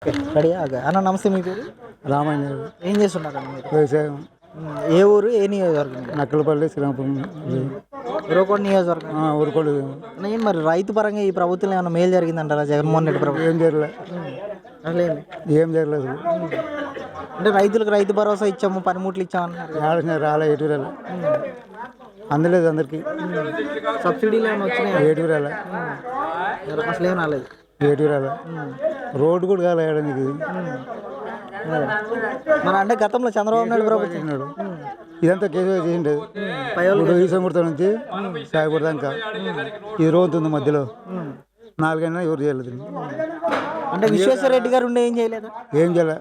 Ready అన్న నమస్తే మీ పేరు రామాయణ ఏం చేస్తున్నారు మీరు వ్యవసాయం ఏ ఊరు ఏ నియోజకవర్గం నక్కలపల్లి శ్రీరామపురం ఉరవకొండ నియోజకవర్గం ఊరుకోడు ఏం మరి రైతు పరంగా ఈ ప్రభుత్వం ఏమైనా మేలు జరిగిందంటారా జగన్మోహన్ రెడ్డి ప్రభుత్వం ఏం జరగలే అసలేంది ఏం జరగలేదు అంటే రైతులకు రైతు భరోసా ఇచ్చాము పనిముట్లు ఇచ్చామన్నారు ఆలోచన రాలే ఎటు రాలే అందలేదు అందరికి సబ్సిడీలు ఏమైనా వచ్చినాయి ఎటు రాలే అసలు ఏం రాలేదు ఎటు రాలే రోడ్డు కూడా కాలే నీకు మన అంటే గతంలో చంద్రబాబు నాయుడు ప్రభుత్వం చేసినాడు ఇదంతా కేసు చేసిండేది పయోలు ఇప్పుడు ఈసం కుడతా నుంచి సాయపడదాక ఇది రోతుంది మధ్యలో నాలుగైనా ఎవరు చేయలేదు అంటే విశ్వేశ్వర రెడ్డి గారు ఉండే ఏం చేయలేదా ఏం చేయలే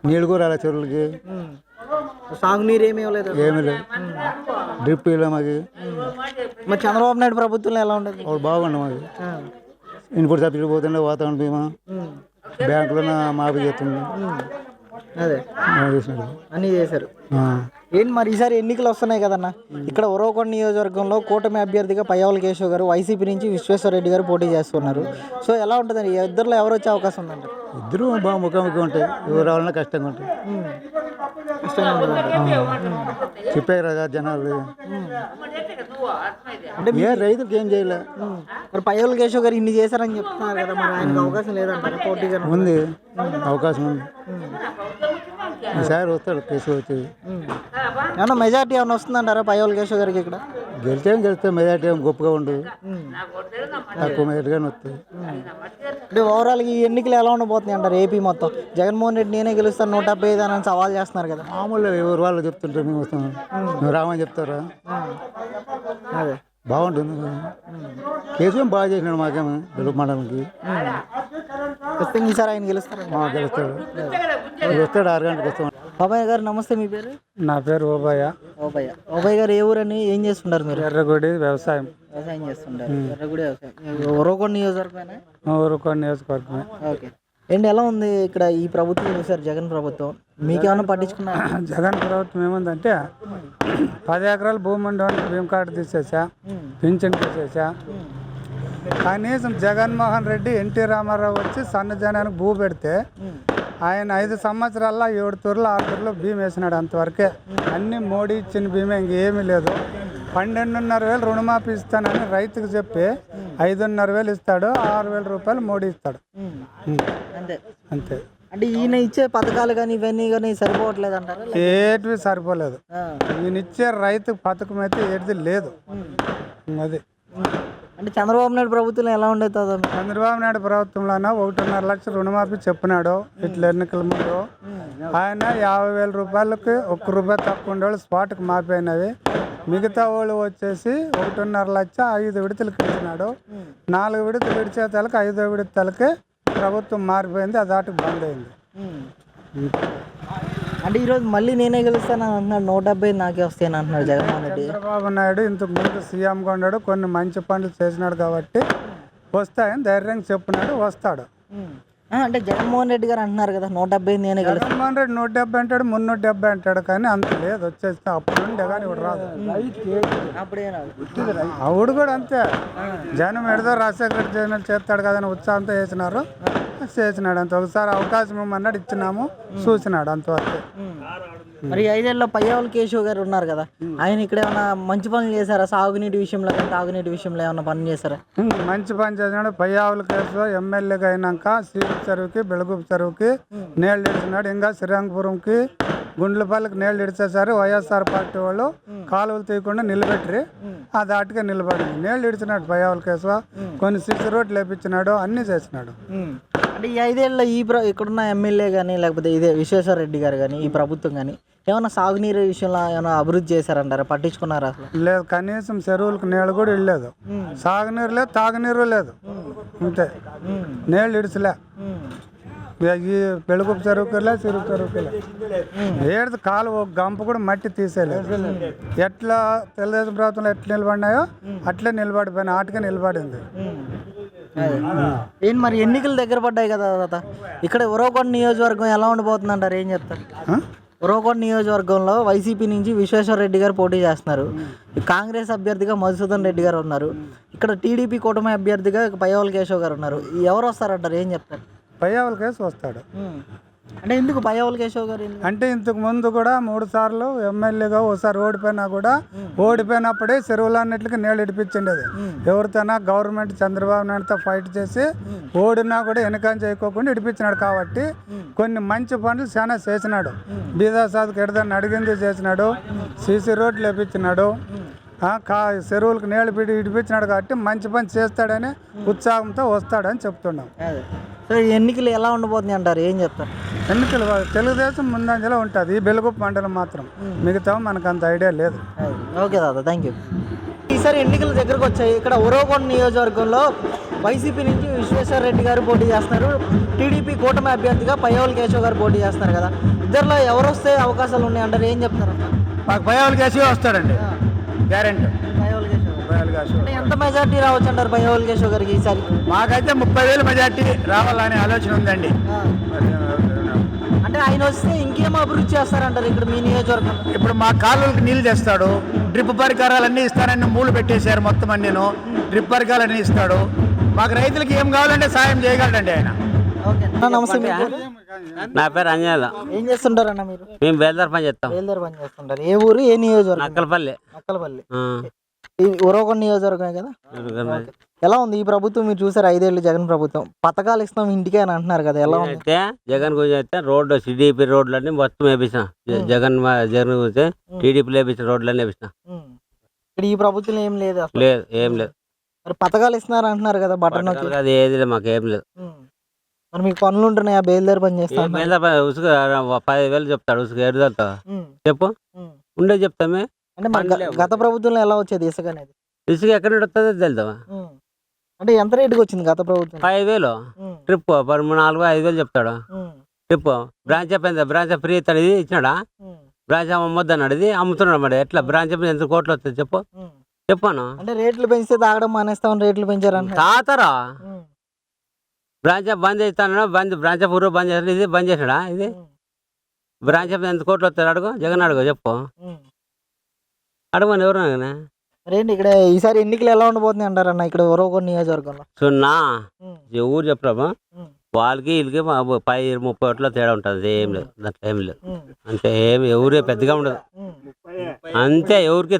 నీళ్ళు కూడా రాలే చెరువులకి సాగునీరు ఏమీ ఇవ్వలేదు ఏమీ లేదు డ్రిప్ ఇలా మాకు మరి చంద్రబాబు నాయుడు ప్రభుత్వంలో ఎలా ఉండేది అప్పుడు బాగుండే మాకు ఇన్పుట్ సబ్సిడీ పోతుండే వాతావరణ బీమా బ్యాంకులో మాఫీ చేస్తుంది అదే చేసినాడు అన్నీ చేశారు ఏంటి మరి ఈసారి ఎన్నికలు వస్తున్నాయి కదన్న ఇక్కడ ఉరవకొండ నియోజకవర్గంలో కూటమి అభ్యర్థిగా పయ్యావుల కేశవ్ గారు వైసీపీ నుంచి విశ్వేశ్వర రెడ్డి గారు పోటీ చేస్తున్నారు. సో ఎలా ఉంటుందండి ఇద్దరిలో ఎవరు వచ్చే అవకాశం ఉందంట? ఇద్దరు బాగా ముఖాముఖి ఉంటాయి, ఎవరు రావాలన్నా కష్టంగా ఉంటాయి. కష్టంగా ఉంటుంది చెప్పారు కదా జనాలు, అంటే ఏ రైతులకు ఏం చేయలే. మరి పయ్యావుల కేశవ్ గారు ఇన్ని చేశారని చెప్తున్నారు కదా, మరి ఆయనకు అవకాశం లేదంటారా పోటీగా? ఉంది, అవకాశం ఉంది. ఈసారి వస్తాడు కేసు వచ్చేది. ఏమన్నా మెజార్టీ ఏమన్నా వస్తుందంటారా పయ్యావుల కేశవ్ గారికి? ఇక్కడ గెలిస్తే మెజార్టీ ఏం గొప్పగా ఉండదు, తక్కువ మెజార్టీగానే వస్తుంది. అంటే ఓవరాల్ ఈ ఎన్నికలు ఎలా ఉండబోతున్నాయి అంటారు? ఏపీ మొత్తం జగన్మోహన్ రెడ్డి నేనే గెలుస్తాను 175 అని సవాల్ చేస్తున్నారు కదా. మామూలుగా ఎవరు వాళ్ళు చెప్తుంటారు, మేము వస్తాం నువ్వు రామని చెప్తారా? అదే బాగుంటుంది. కేసు ఏం బాగా చేసినాడు మాకేమో తెలుగు మండలానికి. ఖచ్చితంగా ఈసారి ఆయన గెలుస్తారు. గెలుస్తాడు, వస్తాడు 6 గంటలకు వస్తాం. బాబాయ్ గారు నమస్తే, మీ పేరు? నా పేరు ఓబయ్య. ఓబయ్య గారు ఏ ఊరని ఏం చేస్తుంటారు మీరు? ఎర్రగుడి వ్యవసాయం చేస్తుంటారు. ఎర్రగుడి వ్యవసాయం. ఉరవకొండ నియోజకవర్గమే? ఊరుకోండి నియోజకవర్గమే. ఓకే. ఏంటి ఎలా ఉంది ఇక్కడ ఈ ప్రభుత్వం చూసారు, జగన్ ప్రభుత్వం? మీకేమైనా పట్టించుకున్నారు? జగన్ ప్రభుత్వం ఏముందంటే 10 ఎకరాలు భూమి ఉండేవాడికి భీమ్ కార్డు తీసేసా, పింఛన్ తీసేసా. కనీసం జగన్మోహన్ రెడ్డి ఎన్టీ రామారావు వచ్చి సన్న జనానికి భూ పెడితే ఆయన 5 సంవత్సరాల్లో 7 తూర్లు 6 తూర్లు భీమ్ వేసినాడు, అంతవరకే. అన్నీ మోడీ ఇచ్చిన భీమే, ఇంకేమీ లేదు. 12,500 రుణమాఫీ ఇస్తానని రైతుకు చెప్పి 5,500 ఇస్తాడు, 6,000 రూపాయలు మోడీ ఇస్తాడు, అంతే అంతే. అంటే ఈయన ఇచ్చే పథకాలు కానీ ఇవన్నీ కానీ సరిపోవట్లేదు అంటారు? ఏటివి సరిపోలేదు. ఈయన ఇచ్చే రైతు పథకం అయితే ఏది లేదు. అది అంటే చంద్రబాబు నాయుడు ప్రభుత్వం ఎలా ఉండేది? చంద్రబాబు నాయుడు ప్రభుత్వంలోనే 1.5 లక్షలు రుణమాఫీ చెప్పినాడు ఇట్లా ఎన్నికల ముందు. ఆయన 50,000 రూపాయలకి 1 రూపాయి తక్కువ ఉండేవాళ్ళు స్పాట్కి మాఫీ అయినవి. మిగతా వాళ్ళు వచ్చేసి 1.5 లక్ష 5 విడతలకు ఇచ్చినాడు. 4 విడతలు విడిచేతలకి 5వ విడతలకి ప్రభుత్వం మారిపోయింది, అది ఆటకు బంద్ అయింది. అంటే ఈరోజు మళ్ళీ నేనే గెలుస్తాను అంటున్నాడు, 170 నాకే వస్తాయని అంటున్నాడు జగన్మోహన్ రెడ్డి. చంద్రబాబు నాయుడు ఇంతకు ముందు సీఎంగా ఉన్నాడు, కొన్ని మంచి పనులు చేసినాడు కాబట్టి వస్తాయని ధైర్యంగా చెప్పినాడు, వస్తాడు. అంటే జగన్మోహన్ రెడ్డి గారు అంటున్నారు కదా 170 నేనే గెలుస్తాను. జగన్మోహన్ రెడ్డి 170 అంటాడు, 370 అంటాడు, కానీ అంత లేదు. వచ్చేస్తే అప్పుడు ఉండే కానీ ఇప్పుడు రాదు. అప్పుడే రాదు. ఆవిడ కూడా అంతే, జనం ఎడదో రాజశేఖర జగన్ చేస్తాడు కదా అని ఉత్సాహంతో చేసినారు, చేసినాడు అంత. ఒకసారి అవకాశం ఇమ్మన్నాడు, ఇచ్చినాము, చూసినాడు, అంతవరకు. మరి 5 ఏళ్ళలో పయ్యావుల కేశవ్ గారు ఉన్నారు కదా, ఆయన ఇక్కడ ఏమైనా మంచి పనులు చేశారా? సాగునీటి విషయంలో కానీ తాగునీటి విషయంలో ఏమైనా పనులు చేశారా? మంచి పని చేసినాడు. పయ్యావుల కేసు ఎమ్మెల్యేగా అయినాక సీరు చెరువుకి బెళగుపు చెరువుకి నీళ్ళు ఇడిచినాడు. ఇంకా శ్రీరంగపురంకి గుండ్లపల్లికి నీళ్ళు ఇడిచేసారు. వైఎస్ఆర్ పార్టీ వాళ్ళు కాలువలు తీయకుండా నిలబెట్టి ఆ దాటిగా నిలబడింది. నీళ్ళు ఇడిచినాడు పయ్యావుల కేసు. కొన్ని సిసి రోడ్లు వేపించినాడు, అన్నీ చేసినాడు. అంటే ఈ 5 ఏళ్ళలో ఇక్కడున్న ఎమ్మెల్యే కానీ లేకపోతే ఇదే విశ్వేశ్వర రెడ్డి గారు కానీ ఈ ప్రభుత్వం కానీ ఏమైనా సాగునీరు విషయంలో ఏమైనా అభివృద్ధి చేశారంటారా? పట్టించుకున్నారా అసలు? లేదు, కనీసం చెరువులకు నీళ్ళు కూడా ఇళ్ళలేదు. సాగునీరు లేదు, తాగునీరు లేదు, అంతే. నీళ్ళు ఇడిచలే. ఈ బెళగుపు చెరువుకిలే, చెరువు చెరువుకిలే. ఏడు కాలు ఒక గంప కూడా మట్టి తీసేయలేదు. ఎట్లా తెలుగుదేశం ప్రభుత్వంలో ఎట్లా నిలబడినాయో అట్లే నిలబడిపోయినా, ఆటగా నిలబడింది. ఏంటి మరి ఎన్నికలు దగ్గర పడ్డాయి కదా తాత, ఇక్కడ ఉరవకొండ నియోజకవర్గం ఎలా ఉండబోతుంది అంటారు? ఏం చెప్తారు? ఉరవకొండ నియోజకవర్గంలో వైసీపీ నుంచి విశ్వేశ్వర రెడ్డి గారు పోటీ చేస్తున్నారు. కాంగ్రెస్ అభ్యర్థిగా మధుసూదన్ రెడ్డి గారు ఉన్నారు. ఇక్కడ టీడీపీ కూటమి అభ్యర్థిగా పయ్యావుల కేశవ్ గారు ఉన్నారు. ఎవరు వస్తారంటారు? ఏం చెప్తారు? పయ్యావుల కేసు వస్తాడు. అంటే ఎందుకు పయ్యావుల కేశవ్ గారు ఎందుకు? అంటే ఇంతకు ముందు కూడా 3 సార్లు ఎమ్మెల్యేగా ఒకసారి ఓడిపోయినా కూడా ఓడిపోయినప్పుడే చెరువులన్నిటికీ నీళ్ళు ఇడిపించిండేది. ఎవరితోనా గవర్నమెంట్ చంద్రబాబు నాయుడుతో ఫైట్ చేసి ఓడినా కూడా వెనకం చేయకోకుండా ఇడిపించినాడు. కాబట్టి కొన్ని మంచి పనులు చాలా చేసినాడు. బీదా సాధుకు ఎడదాన్ని అడిగింది చేసినాడు. సీసీ రోడ్లు వేపించినాడు. చెరువులకు నీళ్ళు ఇడిపించినాడు. కాబట్టి మంచి పని చేస్తాడని ఉత్సాహంతో వస్తాడని చెప్తున్నాం. సో ఈ ఎన్నికలు ఎలా ఉండబోతుంది అంటారు, ఏం చెప్తారు? ఎన్నికలు తెలుగుదేశం ముందంజలో ఉంటుంది. ఈ బెలుగుప్ప మండలం మాత్రం, మిగతా మనకు అంత ఐడియా లేదు. Okay Dada, thank you. ఈసారి ఎన్నికలు దగ్గరకు వచ్చాయి. ఇక్కడ ఉరవకొండ నియోజకవర్గంలో వైసీపీ నుంచి విశ్వేశ్వర రెడ్డి గారు పోటీ చేస్తున్నారు. టీడీపీ కూటమి అభ్యర్థిగా పయ్యావుల కేశవ్ గారు పోటీ చేస్తున్నారు కదా. ఇద్దరిలో ఎవరు వస్తే అవకాశాలు ఉన్నాయంటారు, ఏం చెప్తారు? మాకు పయ్యావుల కేశవ్ వస్తాడండి, గ్యారెంటీ. పయ్యావుల కేశవ్ అంటే ఎంత మెజార్టీ రావచ్చు అంటారు పయ్యావుల కేశవ్ గారికి ఈసారి? మాకైతే 30,000 మెజార్టీ రావాలనే ఆలోచన ఉందండి. అంటే ఆయన వస్తే ఇంకేమో అభివృద్ధి చేస్తారంటారు ఇక్కడ మీ నియోజకవర్గం? ఇప్పుడు మా కాలువలకు నీళ్ళు తెస్తాడు, డ్రిప్ పరికరాలన్నీ ఇస్తానని మూలు పెట్టేశారు మొత్తం అన్నీను. డ్రిప్ పరికరాలన్నీ ఇస్తాడు. మాకు రైతులకి ఏం కావాలంటే సాయం చేయగలడండి ఆయన. నమస్తే, మీ పేరు? నా పేరు అంజనేయులు. ఏం చేస్తుంటారు అన్న మీరు? మేము బేల్దార్ పని చేస్తాం. బేల్దార్ పని చేస్తుంటారు. ఏ ఊరు, ఏ నియోజకవర్గం? నక్కలపల్లి. నక్కలపల్లి. ఉరవకొండ నియోజకవర్గమే కదా. ఎలా ఉంది ఈ ప్రభుత్వం? మీరు చూసారు 5 ఏళ్ళు జగన్ ప్రభుత్వం, పథకాలు ఇస్తాం ఇంటికే అని అంటున్నారు కదా, ఎలా ఉంది? అయితే జగన్ గురించి అయితే రోడ్డు సిడిపి రోడ్లన్నీ మొత్తం వేపించిన. జగన్ గురించి టీడీపీ వేపించిన రోడ్లన్నీ వేపించిన. ఇక్కడ ఈ ప్రభుత్వం ఏం లేదు అసలు? లేదు, ఏం లేదు. మరి పథకాలు ఇస్తున్నారు అంటున్నారు కదా, బటన్ అది ఏది లేదు, మాకు ఏం లేదు. మరి మీకు పనులు ఉంటున్నాయా? బేల్దార్ పని చేస్తాను. బేల్దార్ పని ఉసుక 10,000 చెప్తాడు. ఉసుక ఎడుదలతో చెప్పు ఉండే చెప్తామే. అంటే గత ప్రభుత్వంలో ఎలా వచ్చేది ఇసుక అనేది? ఇసుక ఎక్కడ వస్తుందో తెలుద్దామా? అంటే ఎంత రేటుకి వచ్చింది గత ప్రభుత్వం? 5,000 ట్రిప్ 4-5,000 చెప్తాడు. ట్రిప్ బ్రాంచ్ అయిపోయింది. బ్రాంచ్ ఫ్రీ ఇస్తాడు. ఇది ఇచ్చినాడా? బ్రాంచ్ అమ్మొద్దు అన్నాడు. ఇది అమ్ముతున్నాడు. మరి ఎట్లా బ్రాంచ్ ఎంత కోట్లు వస్తుంది చెప్పు? చెప్పాను. అంటే రేట్లు పెంచితే తాగడం మానేస్తామని రేట్లు పెంచారని తాతారా? బ్రాంచ్ బంద్ చేస్తాను. బ్రాంచ్ ఊరు బంద్ చేస్తాడు. ఇది బంద్ చేసినాడా? ఇది బ్రాంచ్ ఎంత కోట్లు వస్తాడు? అడుగు జగన్, అడుగు చెప్పు. అడగమని ఎవరు? మరేంటి ఇక్కడ ఈసారి ఎన్నికలు ఎలా ఉండబోతుంది అంటారన్న ఇక్కడ ఉరవకొండ నియోజకవర్గంలో? సున్నా ఊరు చెప్పరామా? వాళ్ళకి వీళ్ళకి 10-30 ఓట్ల తేడా ఉంటుంది. ఏం లేదు దాంట్లో, ఏం లేదు. అంతే. ఏమి ఎవరు పెద్దగా ఉండదు. అంతే, ఎవరికి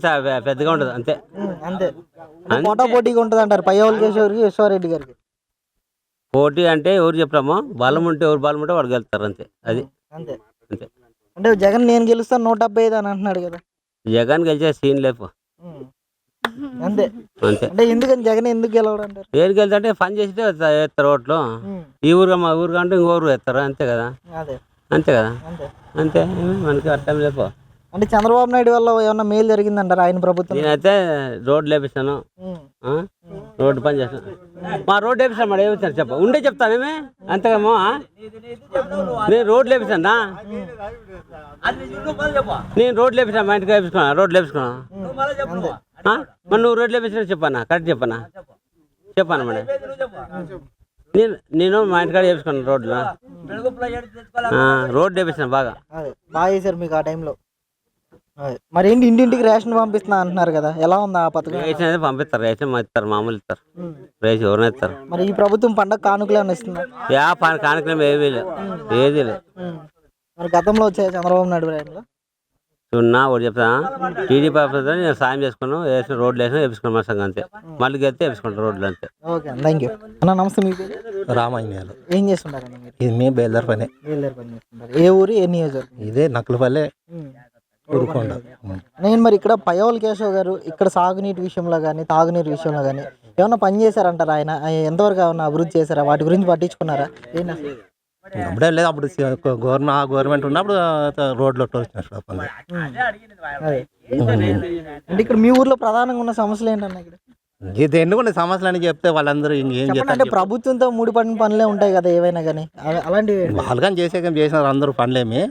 పెద్దగా ఉండదు. అంతే అంతే. పోటా పోటీగా ఉంటుంది అంటారు పయ్యావుల కేశవ్కి విశ్వారెడ్డి గారికి. పోటీ అంటే ఎవరు చెప్పరామా? బలం ఉంటే, ఎవరు బలం ఉంటే వాడు గెలుస్తారు. అంతే. అది అంతే అంతే. అంటే జగన్ నేను గెలుస్తాను 175 అని అంటున్నాడు కదా. జగన్ గెలిచే సీన్ లేపు. అంతే అంతే. అంటే ఎందుకని జగన్ ఎందుకు గెలవడం అంటారు? ఏం గెలుతుంటే పని చేస్తే వేస్తారు ఓట్లు. ఈ ఊరుగా మా ఊరు కంటే ఇంకోరు వేస్తారు. అంతే కదా. అంతే కదా. అంతే. మనకి అర్థం లేపు. అంటే చంద్రబాబు నాయుడు వల్ల ఏమన్నా మేలు జరిగిందంటారు ఆయన ప్రభుత్వం? నేనైతే రోడ్లు వేపిస్తాను, రోడ్డు పని చేస్తాను. మా రోడ్డు వేపిస్తాను. మరి వేపిస్తాను చెప్ప ఉండే చెప్తానేమే. అంతేగామో నేను రోడ్లు వేపిస్తాను. నేను రోడ్లు వేపిస్తాను. మా ఇంటికి వేపించుకున్నా, రోడ్లు వేపించుకున్నా. మరి నువ్వు రోడ్లు వేపించినా చెప్పన్నా? కరెక్ట్ చెప్పన్నా? చెప్పాను మరి. నేను మా ఇంటికాడ వేపించుకున్నాను రోడ్లు. రోడ్డు వేపిస్తాను బాగా చేశారు మీకు ఆ టైంలో. మరి ఏంటి ఇంటింటికి రేషన్ పంపిస్తున్నా అంటున్నారు కదా, ఎలా ఉంది ఆ పథకం? రేషన్ అయితే పంపిస్తారు. రేషన్ ఇస్తారు, మామూలు ఇస్తారు. రేషన్ ఎవరైనా ఇస్తారు. మరి ఈ ప్రభుత్వం పండగ కానుకలు ఏమైనా ఇస్తుందా? కానుకలు ఏమీ లేదు, ఏది లేదు. మరి గతంలో వచ్చాయి చంద్రబాబు నాయుడు టైంలో? సున్నా ఒకటి చెప్తా. టీడీపీ నేను సాయం చేసుకున్నాను, వేసిన రోడ్లు వేసిన వేపించుకున్నాను మా సంగం. అంతే. మళ్ళీ వెళ్తే వేపించుకుంటాను రోడ్లు. అంతే. ఓకే, థ్యాంక్ యూ అన్న. నమస్తే, మీ పేరు? రామాంజనేయులు. ఏం చేస్తుంటారన్న మీరు? ఇది మేము బేల్దార్ పని. బేల్దార్ పని చేస్తుంటారు. ఏ ఊరు, ఏ నియోజకవర్గం? ఇదే నక్కలపల్లె, ఉరవకొండ. నేను మరి ఇక్కడ పయ్యావుల కేశవ్ గారు ఇక్కడ సాగునీటి విషయంలో కానీ తాగునీరు విషయంలో కానీ ఏమన్నా పని చేశారంటారా? ఆయన ఎంతవరకు ఏమన్నా అభివృద్ధి చేశారా? వాటి గురించి పట్టించుకున్నారా? ఏంటి అప్పుడే లేదు. అప్పుడు గవర్నమెంట్ ఉన్నప్పుడు రోడ్లు వచ్చినట్టు. అంటే ఇక్కడ మీ ఊర్లో ప్రధానంగా ఉన్న సమస్యలు ఏంటన్నా? ఇక్కడ ఇది ఎన్నుకునే సమస్యలు అని చెప్తే వాళ్ళందరూ ఇంకేం చేస్తారు? అంటే ప్రభుత్వంతో ముడిపడిన పనులే ఉంటాయి కదా ఏవైనా కానీ, అలాంటివి వాళ్ళని చేసినారు అందరూ పనులేమి.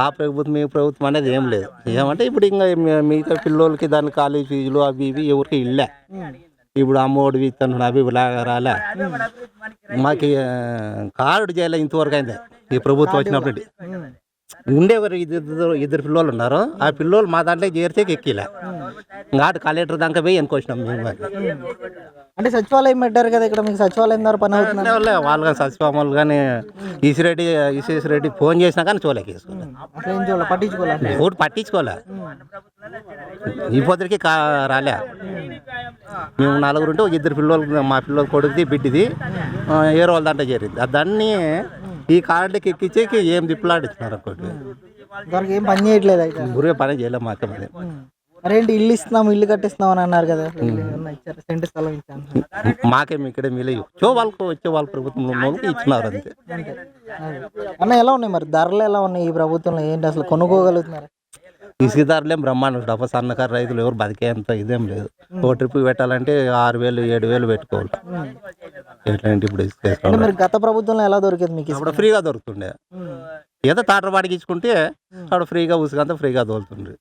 ఆ ప్రభుత్వం మీ ప్రభుత్వం అనేది ఏం లేదు. ఏమంటే ఇప్పుడు ఇంకా మిగతా పిల్లలకి దాని కాలేజ్ ఫీజులు అవి ఇవి ఎవరికి ఇల్లే. ఇప్పుడు అమ్మఒడి ఇస్తాను అవి లాగా రాలే. మాకు కార్డు చేయలే ఇంతవరకు అయింది ఈ ప్రభుత్వం వచ్చినప్పుడు. ఉండేవారు ఇద్దరు పిల్లలు ఉన్నారు. ఆ పిల్లలు మా దాంట్లో చేరితే ఎక్కిలే. ఇంకాటి కలెక్టర్ దాకా పోయి ఎన్నుకొచ్చినాం మేము. అంటే సచివాలయం పెట్టారు కదా ఇక్కడ, మీకు సచివాలయం ద్వారా పని అవుతుంది. వాళ్ళు కానీ సచివామాలు కానీ ఈశ్వరెడ్డి ఫోన్ చేసినా కానీ చూడలేకేసుకోలే. అట్లా ఏం చూడాలి, పట్టించుకోవాలి. ఓటు పట్టించుకోలే. ఈ పొద్దురికి రాలే. మేము నలుగురు ఉంటే ఇద్దరు పిల్లలు, మా పిల్లలు కొడుకుది బిడ్డది ఏ రోజు దాంట్లో చేరింది. దాన్ని ఈ కార్డుకి ఎక్కించేకి ఏం దిప్పులాడిచ్చినారు ఒకటి. ఇంతవరకు ఏం పని చేయట్లేదు అయితే. ఊరికే పని చేయలేము మాకు. మరేంటి ఇల్లు ఇస్తున్నాము, ఇల్లు కట్టిస్తున్నాం అని అన్నారు కదా, ఏమన్నా ఇచ్చారు? సెంటు స్థలం ఇచ్చాను. మాకేం ఇక్కడ మిలవు. వాళ్ళకు వచ్చే వాళ్ళ ప్రభుత్వంలో వాళ్ళకి ఇచ్చినారు అంతే. అన్న ఎలా ఉన్నాయి మరి ధరలు, ఎలా ఉన్నాయి ఈ ప్రభుత్వంలో? ఏంటి అసలు కొనుక్కోగలుగుతున్నారు? ఇసుక ధరలేం బ్రహ్మాండం. డబ్బా సన్నకారు రైతులు ఎవరు బతికేంత ఇదేం లేదు. ఓ ట్రిప్ పెట్టాలంటే 6,000 7,000 పెట్టుకోవాలి. ఎట్లాంటి ఇప్పుడు ఇసుక అంటే మరి గత ప్రభుత్వంలో ఎలా దొరికింది మీకు? అప్పుడు ఫ్రీగా దొరుకుతుండే. ఏదో తాటర్ బాడికి ఇచ్చుకుంటే అక్కడ ఫ్రీగా ఉసుకంతా ఫ్రీగా దొరుకుతుంది.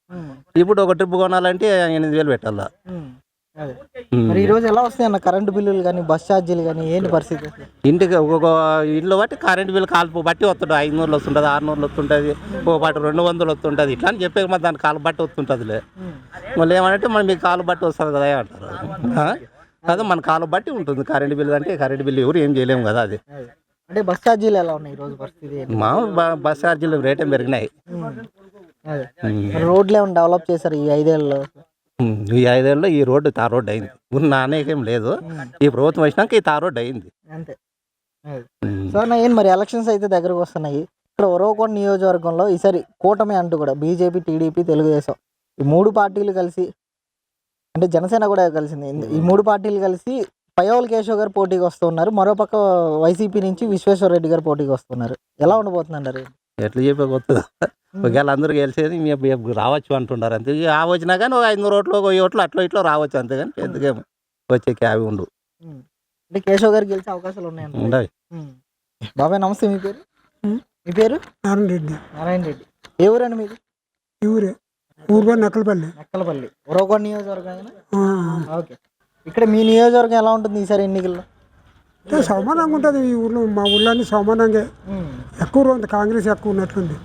ఇప్పుడు ఒక ట్రిప్ కొనాలంటే 8,000 పెట్టాలా. మరి ఈ రోజు ఎలా వస్తాయి అన్న కరెంటు బిల్లులు కానీ, బస్ ఛార్జీలు కానీ? ఏంటి పరిస్థితి? ఇంటికి ఒక్కొక్క ఇంట్లో బట్టి కరెంట్ బిల్ కాల్పు బట్టి వస్తుంటుంది. 500 వస్తుంటుంది, 600 వస్తుంటుంది, ఒక పాటు 200 వస్తుంటుంది. ఇట్లా అని చెప్పే మరి దాని కాలు బట్టి వస్తుంటుందిలే. మళ్ళీ ఏమంటే మరి మీకు కాలు బట్టి వస్తుంది కదా అంటారు. కదా మన కాలు బట్టి ఉంటుంది కరెంట్ బిల్. అంటే కరెంట్ బిల్ ఎవరు ఏం చేయలేము కదా. అది అంటే బస్ ఛార్జీలు ఎలా ఉన్నాయి ఈ రోజు పరిస్థితి? మామూలు బస్ ఛార్జీలు రేట్ ఏం పెరిగినాయి. రోడ్లు ఏమైనా డెవలప్ చేశారు ఈ 5 ఏళ్ళలో? ఈ 5 ఏళ్ళలో ఈ రోడ్డు తార్ రోడ్డు అయింది. ఉన్న అనేకం లేదు. ఈ ప్రభుత్వం వచ్చినాక ఈ తార్ రోడ్డు అయింది అంతే. సో అన్న ఏం మరి ఎలక్షన్స్ అయితే దగ్గరకు వస్తున్నాయి. ఇక్కడ ఉరవకొండ నియోజకవర్గంలో ఈసారి కూటమి అంటూ కూడా బీజేపీ, టీడీపీ, తెలుగుదేశం ఈ 3 పార్టీలు కలిసి, అంటే జనసేన కూడా కలిసింది, ఈ 3 పార్టీలు కలిసి పయ్యవోలు కేశవ్ గారు పోటీకి వస్తున్నారు. మరోపక్క వైసీపీ నుంచి విశ్వేశ్వర రెడ్డి గారు పోటీకి వస్తున్నారు. ఎలా ఉండబోతుందంటారు? ఎట్లా చెప్పే కొత్తదా? ఒకవేళ అందరూ గెలిచేది మేము రావచ్చు అంటున్నారు అంతే. ఆ వచ్చినా కానీ ఒక 500 ఓట్లు, 1,000 ఓట్లు అట్లా ఇట్లా రావచ్చు అంతే. కానీ పెద్దగా వచ్చే క్యాబ్ ఉండు. అంటే కేశవ్ గారు గెలిచే అవకాశాలు ఉన్నాయంట. ఉండవు. బాబాయ్ నమస్తే, మీ పేరు? మీ పేరు? నారాయణ రెడ్డి. నారాయణ రెడ్డి. ఏ ఊరండి మీది? ఊరే ఊరు నక్కలపల్లి. నక్కలపల్లి ఉరవకొండ నియోజకవర్గం. ఓకే. ఇక్కడ మీ నియోజకవర్గం ఎలా ఉంటుంది ఈసారి ఎన్నికల్లో? సమానంగా ఉంటుంది ఈ ఊర్లో. మా ఊళ్ళో అన్ని సమానంగా. ఎక్కువ ఉంది, కాంగ్రెస్ ఎక్కువ ఉన్నట్లుంది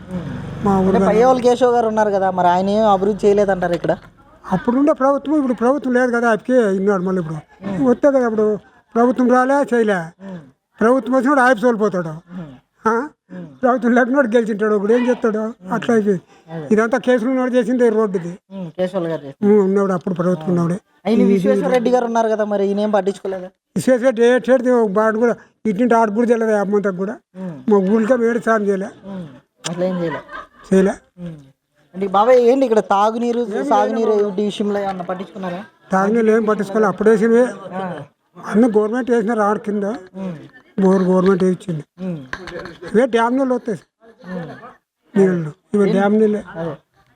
మా ఊళ్ళో. పయ్యవోలు కేశవ్ గారు ఉన్నారు కదా, మరి ఆయన ఏం అభివృద్ధి చేయలేదంటారు ఇక్కడ? అప్పుడుండే ప్రభుత్వం ఇప్పుడు ప్రభుత్వం లేదు కదా. అప్పకే ఇన్నాడు. మళ్ళీ ఇప్పుడు వస్తే కదా. ఇప్పుడు ప్రభుత్వం రాలే చేయలే. ప్రభుత్వం వచ్చినప్పుడు ఆపి సోలిపోతాడు. ప్రభుత్వం లేకున్నాడు గెలిచింటాడు. ఇప్పుడు ఏం చేస్తాడు? అట్లా అయిపోయి ఇదంతా కేసులు ఉన్నాడు చేసింది రోడ్డుది. ఉన్నాడు అప్పుడు ప్రభుత్వం ఉన్నాడు. విశ్వేశ్వర రెడ్డి గారు ఉన్నారు కదా, మరి ఈయన ఏం పట్టించుకోలేదా? విశ్వేశ్వర రెడ్డి ఏడ్చేది బాడు కూడా ఇట్టింటి ఆడు కూడా చేయలేదు. అమ్మంతకు కూడా మా ఊళ్ళకే వేడి సాయం చేయలే. అట్లా ఏం చేయలే. అంటే బాబాయ్ ఏంటి ఇక్కడ తాగునీరు, సాగునీరు విషయంలో ఏమన్నా పట్టించుకున్నారా? తాగునీళ్ళు ఏం పట్టించుకోవాలి. అప్పుడు వేసినవి అన్నీ గవర్నమెంట్ వేసినారు. ఆడ కింద బోర్ గవర్నమెంట్ ఇచ్చింది. ఇవే డ్యామ్ నీళ్ళు వస్తాయి నీళ్ళు. ఇవి డ్యామ్ నీళ్ళే.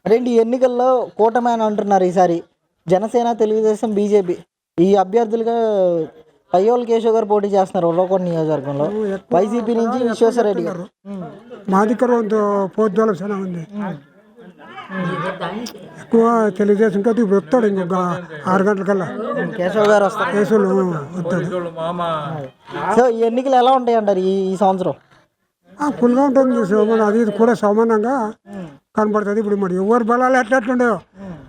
రెండు ఎన్నికల్లో కూటమి అని అంటున్నారు. ఈసారి జనసేన, తెలుగుదేశం, బీజేపీ ఈ అభ్యర్థులుగా పయ్యవోలు కేశవ్ గారు పోటీ చేస్తున్నారు ఉరవకొండ నియోజకవర్గంలో. వైసీపీ నుంచి విశ్వేశ్వర రెడ్డి గారు. మా దగ్గర పోద్దాల చాలా ఉంది. ఎక్కువ తెలుగుదేశం కదా. ఇప్పుడు వస్తాడు ఇంకొక 6 గంటలకల్లా కేశవ్ గారు వస్తారు. కేశవులు వస్తాడు. సో ఈ ఎన్నికలు ఎలా ఉంటాయి అంటారు ఈ సంవత్సరం? ఫుల్గా ఉంటుంది. అది ఇది కూడా సమానంగా కనపడుతుంది. ఇప్పుడు మరి ఎవరు బలాలు ఎట్లా ఉండేవో